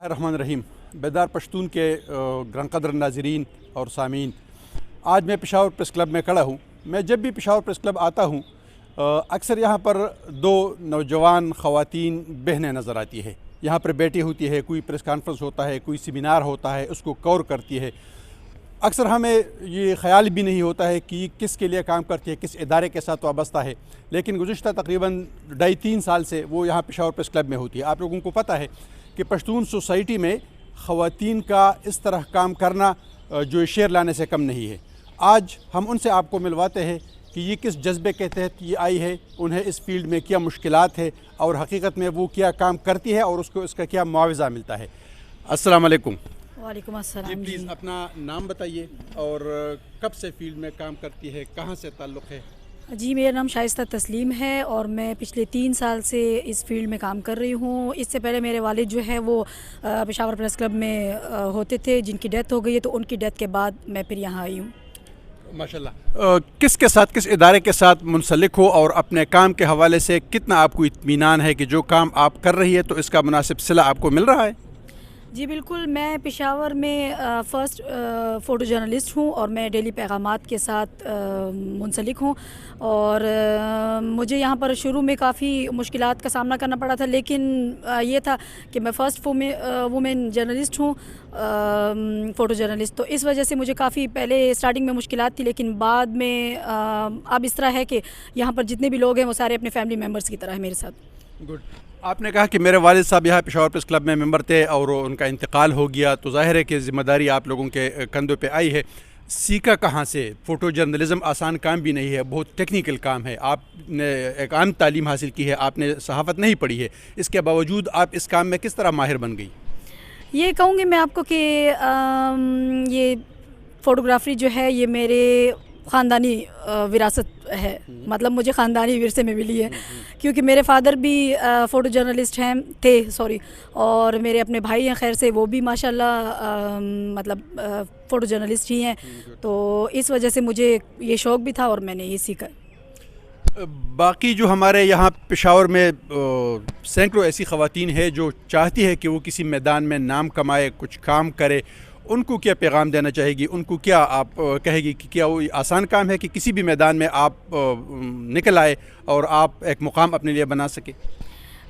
الرحمن الرحیم. بیدار پشتون کے گران قدر ناظرین اور سامعین، آج میں پشاور پریس کلب میں کھڑا ہوں. میں جب بھی پشاور پریس کلب آتا ہوں اکثر یہاں پر دو نوجوان خواتین بہنیں نظر آتی ہے. یہاں پر بیٹھی ہوتی ہے، کوئی پریس کانفرنس ہوتا ہے، کوئی سیمینار ہوتا ہے، اس کو کور کرتی ہے. اکثر ہمیں یہ خیال بھی نہیں ہوتا ہے کہ کس کے لیے کام کرتی ہے، کس ادارے کے ساتھ وابستہ ہے، لیکن گزشتہ تقریباً 2.5-3 سال سے وہ یہاں پشاور پریس کلب میں ہوتی ہے. آپ لوگوں کو پتہ ہے کہ پشتون سوسائٹی میں خواتین کا اس طرح کام کرنا جو شیر لانے سے کم نہیں ہے. آج ہم ان سے آپ کو ملواتے ہیں کہ یہ کس جذبے کے تحت یہ آئی ہے، انہیں اس فیلڈ میں کیا مشکلات ہے اور حقیقت میں وہ کیا کام کرتی ہے اور اس کا کیا معاوضہ ملتا ہے. السلام علیکم. وعلیکم السلام. جی پلیز اپنا نام بتائیے اور کب سے فیلڈ میں کام کرتی ہے، کہاں سے تعلق ہے؟ جی میرا نام شائستہ تسلیم ہے اور میں پچھلے 3 سال سے اس فیلڈ میں کام کر رہی ہوں. اس سے پہلے میرے والد جو ہے وہ پشاور پریس کلب میں ہوتے تھے، جن کی ڈیتھ ہو گئی ہے، تو ان کی ڈیتھ کے بعد میں پھر یہاں آئی ہوں. ماشاءاللہ. کس کے ساتھ، کس ادارے کے ساتھ منسلک ہو اور اپنے کام کے حوالے سے کتنا آپ کو اطمینان ہے کہ جو کام آپ کر رہی ہے تو اس کا مناسب صلہ آپ کو مل رہا ہے؟ جی بالکل، میں پشاور میں فرسٹ فوٹو جرنلسٹ ہوں اور میں ڈیلی پیغامات کے ساتھ منسلک ہوں. اور مجھے یہاں پر شروع میں کافی مشکلات کا سامنا کرنا پڑا تھا، لیکن یہ تھا کہ میں فرسٹ وومن جرنلسٹ ہوں، فوٹو جرنلسٹ، تو اس وجہ سے مجھے کافی پہلے اسٹارٹنگ میں مشکلات تھی، لیکن بعد میں اب اس طرح ہے کہ یہاں پر جتنے بھی لوگ ہیں وہ سارے اپنے فیملی ممبرس کی طرح ہیں میرے ساتھ. گڈ. آپ نے کہا کہ میرے والد صاحب یہاں پشاور پریس کلب میں ممبر تھے اور ان کا انتقال ہو گیا، تو ظاہر ہے کہ ذمہ داری آپ لوگوں کے کندھوں پہ آئی ہے. سیکھا کہاں سے؟ فوٹو جرنلزم آسان کام بھی نہیں ہے، بہت ٹیکنیکل کام ہے. آپ نے ایک عام تعلیم حاصل کی ہے، آپ نے صحافت نہیں پڑھی ہے، اس کے باوجود آپ اس کام میں کس طرح ماہر بن گئی؟ یہ کہوں گی میں آپ کو کہ یہ فوٹوگرافی جو ہے یہ میرے خاندانی وراثت ہے، مطلب مجھے خاندانی ورثے میں ملی ہے، کیونکہ میرے فادر بھی فوٹو جرنلسٹ تھے اور میرے اپنے بھائی ہیں خیر سے، وہ بھی ماشاءاللہ مطلب فوٹو جرنلسٹ ہی ہیں، تو اس وجہ سے مجھے یہ شوق بھی تھا اور میں نے یہ سیکھا. باقی جو ہمارے یہاں پشاور میں سینکڑوں ایسی خواتین ہیں جو چاہتی ہے کہ وہ کسی میدان میں نام کمائے، کچھ کام کرے، ان کو کیا پیغام دینا چاہے گی؟ ان کو کیا آپ کہے گی کہ کیا وہ آسان کام ہے کہ کسی بھی میدان میں آپ نکل آئے اور آپ ایک مقام اپنے لیے بنا سکے؟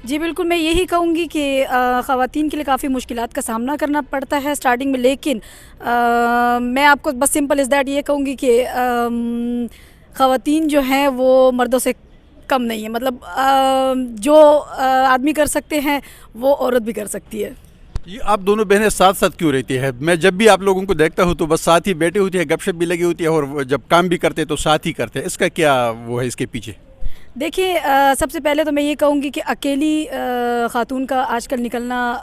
جی بالکل، میں یہی کہوں گی کہ خواتین کے لیے کافی مشکلات کا سامنا کرنا پڑتا ہے اسٹارٹنگ میں، لیکن میں آپ کو بس سمپل از دیٹ یہ کہوں گی کہ خواتین جو ہیں وہ مردوں سے کم نہیں ہیں، مطلب جو آدمی کر سکتے ہیں وہ عورت بھی کر سکتی ہے. یہ آپ دونوں بہنیں ساتھ ساتھ کیوں رہتی ہے؟ میں جب بھی آپ لوگوں کو دیکھتا ہوں تو بس ساتھ ہی بیٹھی ہوتی ہے، گپ شپ بھی لگی ہوتی ہے، اور جب کام بھی کرتے تو ساتھ ہی کرتے. اس کا کیا وہ ہے اس کے پیچھے؟ دیکھیے سب سے پہلے تو میں یہ کہوں گی کہ اکیلی خاتون کا آج کل نکلنا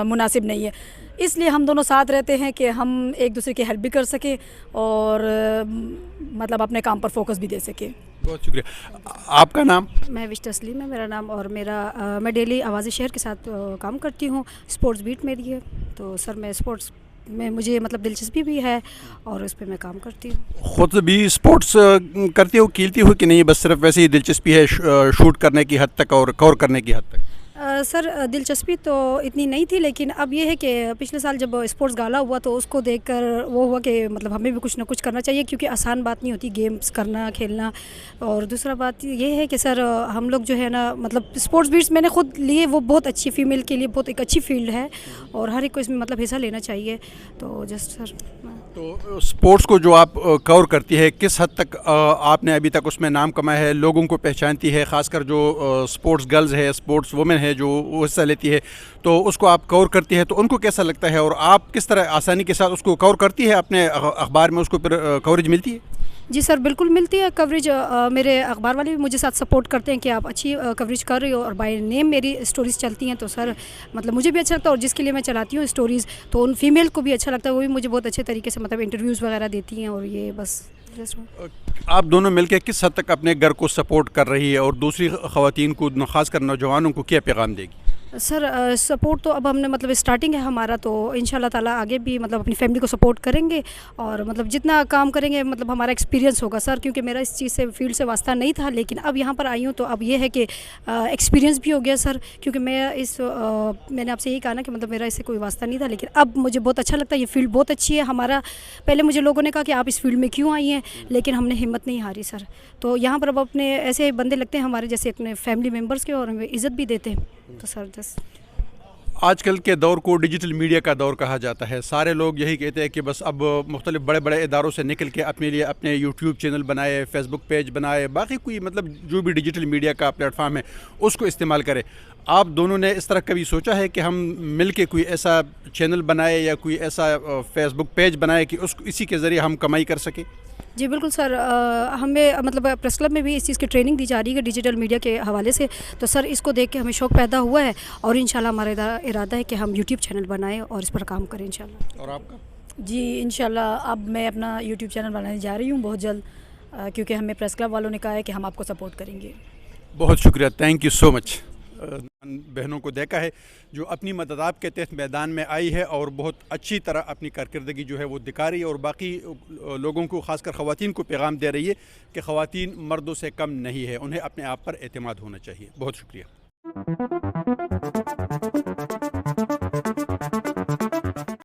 مناسب نہیں ہے، اس لیے ہم دونوں ساتھ رہتے ہیں کہ ہم ایک دوسرے کی ہیلپ بھی کر سکیں اور مطلب اپنے کام پر فوکس بھی دے سکیں. بہت شکریہ. آپ کا نام؟ میں وش تسلیم ہے میرا نام، اور میں ڈیلی آواز شہر کے ساتھ کام کرتی ہوں، اسپورٹس بیٹ میری ہے. تو سر میں اسپورٹس میں مجھے مطلب دلچسپی بھی ہے اور اس پہ میں کام کرتی ہوں. خود بھی اسپورٹس کرتی ہو، کھیلتی ہو کہ نہیں بس صرف ویسے ہی دلچسپی ہے شوٹ کرنے کی حد تک اور کور کرنے کی حد تک؟ سر دلچسپی تو اتنی نہیں تھی، لیکن اب یہ ہے کہ پچھلے سال جب اسپورٹس گالا ہوا تو اس کو دیکھ کر وہ ہوا کہ مطلب ہمیں بھی کچھ نہ کچھ کرنا چاہیے، کیونکہ آسان بات نہیں ہوتی گیمز کرنا، کھیلنا. اور دوسرا بات یہ ہے کہ سر ہم لوگ جو ہے نا مطلب اسپورٹس بیٹس میں نے خود لیے، وہ بہت اچھی فیمیل کے لیے بہت ایک اچھی فیلڈ ہے اور ہر ایک کو اس میں مطلب حصہ لینا چاہیے. تو جسٹ سر تو اسپورٹس کو جو آپ کور کرتی ہے کس حد تک آپ نے ابھی تک اس میں نام کمایا ہے، لوگوں کو پہچانتی ہے، خاص کر جو اسپورٹس گرلز ہے، اسپورٹس وومن ہے جو وہ حصہ لیتی ہے تو اس کو آپ کور کرتی ہے تو ان کو کیسا لگتا ہے اور آپ کس طرح آسانی کے ساتھ اس کو کور کرتی ہے؟ اپنے اخبار میں اس کو پھر کوریج ملتی ہے؟ جی سر بالکل ملتی ہے کوریج. میرے اخبار والے بھی مجھے ساتھ سپورٹ کرتے ہیں کہ آپ اچھی کوریج کر رہی ہو اور بائی نیم میری اسٹوریز چلتی ہیں، تو سر مطلب مجھے بھی اچھا لگتا ہے اور جس کے لیے میں چلاتی ہوں اسٹوریز تو ان فیمیل کو بھی اچھا لگتا ہے، وہ بھی مجھے بہت اچھے طریقے سے مطلب انٹرویوز وغیرہ دیتی ہیں. اور یہ بس آپ دونوں مل کے کس حد تک اپنے گھر کو سپورٹ کر رہی ہے اور دوسری خواتین کو خاص کر نوجوانوں کو کیا پیغام دے گی؟ سر سپورٹ تو اب ہم نے مطلب اسٹارٹنگ ہے ہمارا، تو انشاءاللہ تعالیٰ آگے بھی مطلب اپنی فیملی کو سپورٹ کریں گے، اور مطلب جتنا کام کریں گے مطلب ہمارا ایکسپیرینس ہوگا سر، کیونکہ میرا اس چیز سے فیلڈ سے واسطہ نہیں تھا، لیکن اب یہاں پر آئی ہوں تو اب یہ ہے کہ ایکسپیرینس بھی ہو گیا سر، کیونکہ میں نے آپ سے یہی کہا نا کہ مطلب میرا اس سے کوئی واسطہ نہیں تھا، لیکن اب مجھے بہت اچھا لگتا ہے، یہ فیلڈ بہت اچھی ہے ہمارا۔ پہلے مجھے لوگوں نے کہا کہ آپ اس فیلڈ میں کیوں آئی ہیں، لیکن ہم نے ہمت نہیں ہاری سر، تو یہاں پر اب اپنے ایسے بندے لگتے ہیں ہمارے جیسے اپنے فیملی ممبرس کے، اور ہمیں عزت بھی دیتے ہیں، تو سر جس آج کل کے دور کو ڈیجیٹل میڈیا کا دور کہا جاتا ہے، سارے لوگ یہی کہتے ہیں کہ بس اب مختلف بڑے بڑے اداروں سے نکل کے اپنے لیے اپنے یوٹیوب چینل بنائے، فیس بک پیج بنائے، باقی کوئی مطلب جو بھی ڈیجیٹل میڈیا کا پلیٹ فارم ہے اس کو استعمال کرے۔ آپ دونوں نے اس طرح کبھی سوچا ہے کہ ہم مل کے کوئی ایسا چینل بنائے یا کوئی ایسا فیس بک پیج بنائے کہ اسی کے ذریعے ہم کمائی کر سکیں؟ جی بالکل سر، ہمیں مطلب پریس کلب میں بھی اس چیز کی ٹریننگ دی جا رہی ہے ڈیجیٹل میڈیا کے حوالے سے، تو سر اس کو دیکھ کے ہمیں شوق پیدا ہوا ہے، اور انشاءاللہ ہمارا ارادہ ہے کہ ہم یوٹیوب چینل بنائیں اور اس پر کام کریں انشاءاللہ۔ اور آپ کا؟ جی انشاءاللہ اب میں اپنا یوٹیوب چینل بنانے جا رہی ہوں بہت جلد، کیونکہ ہمیں پریس کلب والوں نے کہا ہے کہ ہم آپ کو سپورٹ کریں گے۔ بہت شکریہ، تھینک یو سو مچ۔ بہنوں کو دیکھا ہے جو اپنی مدداب کے تحت میدان میں آئی ہے اور بہت اچھی طرح اپنی کارکردگی جو ہے وہ دکھا رہی ہے، اور باقی لوگوں کو خاص کر خواتین کو پیغام دے رہی ہے کہ خواتین مردوں سے کم نہیں ہے، انہیں اپنے آپ پر اعتماد ہونا چاہیے۔ بہت شکریہ۔